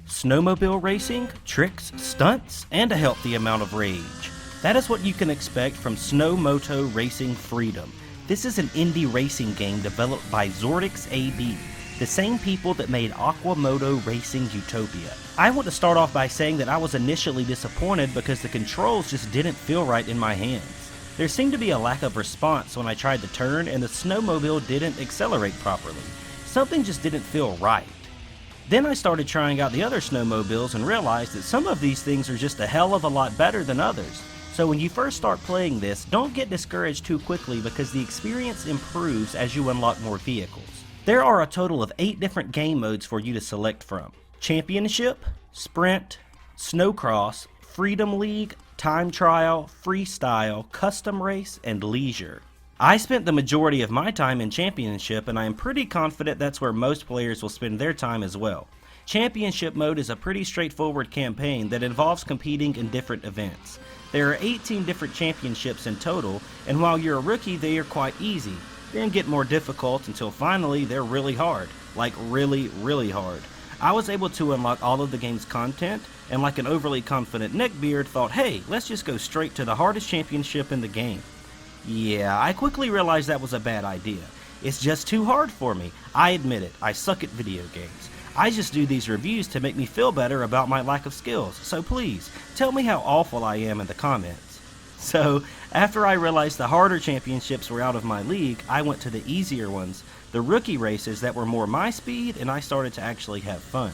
snowmobile racing, tricks, stunts, and a healthy amount of rage. That is what you can expect from Moto Racing Freedom. This is an indie racing game developed by Zordix AB, the same people that made Moto Racing Utopia. I want to start off by saying that I was initially disappointed because the controls just didn't feel right in my hands. There seemed to be a lack of response when I tried to turn, and the snowmobile didn't accelerate properly. Something just didn't feel right. Then I started trying out the other snowmobiles and realized that some of these things are just a hell of a lot better than others. So when you first start playing this, don't get discouraged too quickly because the experience improves as you unlock more vehicles. There are a total of 8 different game modes for you to select from: Championship, Sprint, Snowcross, Freedom League, Time Trial, Freestyle, Custom Race, and Leisure. I spent the majority of my time in Championship, and I am pretty confident that's where most players will spend their time as well. Championship mode is a pretty straightforward campaign that involves competing in different events. There are 18 different championships in total, and while you're a rookie they are quite easy, then get more difficult until finally they're really hard. Like really, really hard. I was able to unlock all of the game's content, and like an overly confident neckbeard thought, hey, let's just go straight to the hardest championship in the game. Yeah, I quickly realized that was a bad idea. It's just too hard for me. I admit it, I suck at video games. I just do these reviews to make me feel better about my lack of skills, so please, tell me how awful I am in the comments. So, after I realized the harder championships were out of my league, I went to the easier ones, the rookie races that were more my speed, and I started to actually have fun.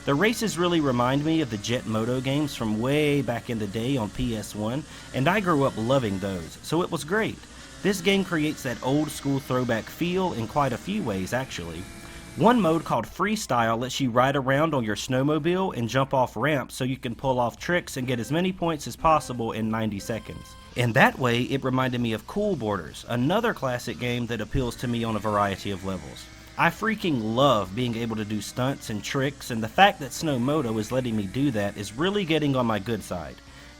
The races really remind me of the Jet Moto games from way back in the day on PS1, and I grew up loving those, so it was great. This game creates that old school throwback feel in quite a few ways actually. One mode called Freestyle lets you ride around on your snowmobile and jump off ramps so you can pull off tricks and get as many points as possible in 90 seconds. In that way, it reminded me of Cool Borders, another classic game that appeals to me on a variety of levels. I freaking love being able to do stunts and tricks, and the fact that Snowmoto is letting me do that is really getting on my good side.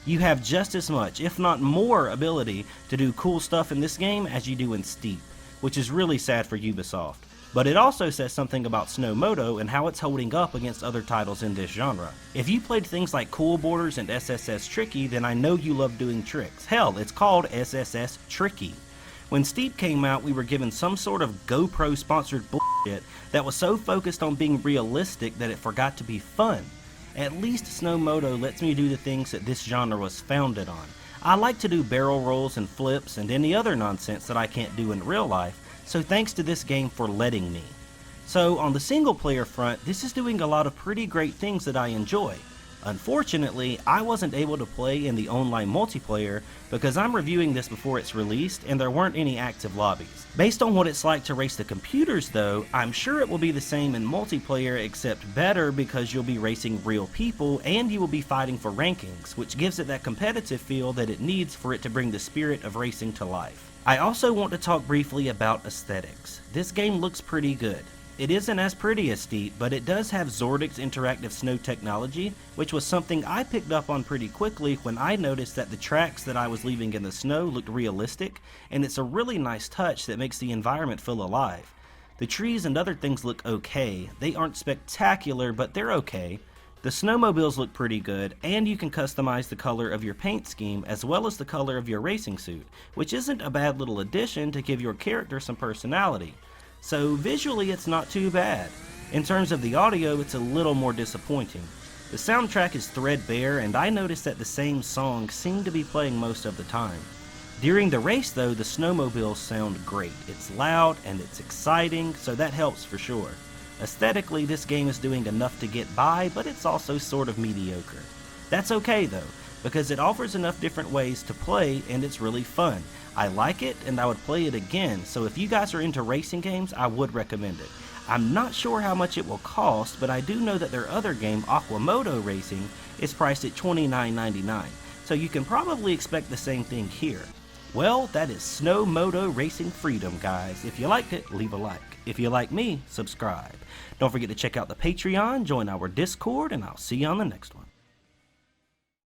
You have just as much, if not more, ability to do cool stuff in this game as you do in Steep, which is really sad for Ubisoft. But it also says something about Snowmoto and how it's holding up against other titles in this genre. If you played things like Cool Borders and SSS Tricky, then I know you love doing tricks. Hell, it's called SSS Tricky. When Steep came out, we were given some sort of GoPro sponsored bullshit that was so focused on being realistic that it forgot to be fun. At least Snowmoto lets me do the things that this genre was founded on. I like to do barrel rolls and flips and any other nonsense that I can't do in real life, so thanks to this game for letting me. So on the single player front, this is doing a lot of pretty great things that I enjoy. Unfortunately, I wasn't able to play in the online multiplayer because I'm reviewing this before it's released and there weren't any active lobbies. Based on what it's like to race the computers though, I'm sure it will be the same in multiplayer except better because you'll be racing real people and you will be fighting for rankings, which gives it that competitive feel that it needs for it to bring the spirit of racing to life. I also want to talk briefly about aesthetics. This game looks pretty good. It isn't as pretty as Steep, but it does have Zordix interactive snow technology, which was something I picked up on pretty quickly when I noticed that the tracks that I was leaving in the snow looked realistic, and it's a really nice touch that makes the environment feel alive. The trees and other things look okay. They aren't spectacular, but they're okay. The snowmobiles look pretty good, and you can customize the color of your paint scheme as well as the color of your racing suit, which isn't a bad little addition to give your character some personality. So visually it's not too bad. In terms of the audio, it's a little more disappointing. The soundtrack is threadbare, and I noticed that the same song seemed to be playing most of the time. During the race though, the snowmobiles sound great. It's loud and it's exciting, so that helps for sure. Aesthetically, this game is doing enough to get by, but it's also sort of mediocre. That's okay though, because it offers enough different ways to play and it's really fun. I like it and I would play it again, so if you guys are into racing games, I would recommend it. I'm not sure how much it will cost, but I do know that their other game, Moto Racing, is priced at $29.99, so you can probably expect the same thing here. Well, that is Moto Racing Freedom, guys. If you liked it, leave a like. If you like me, subscribe. Don't forget to check out the Patreon, join our Discord, and I'll see you on the next one.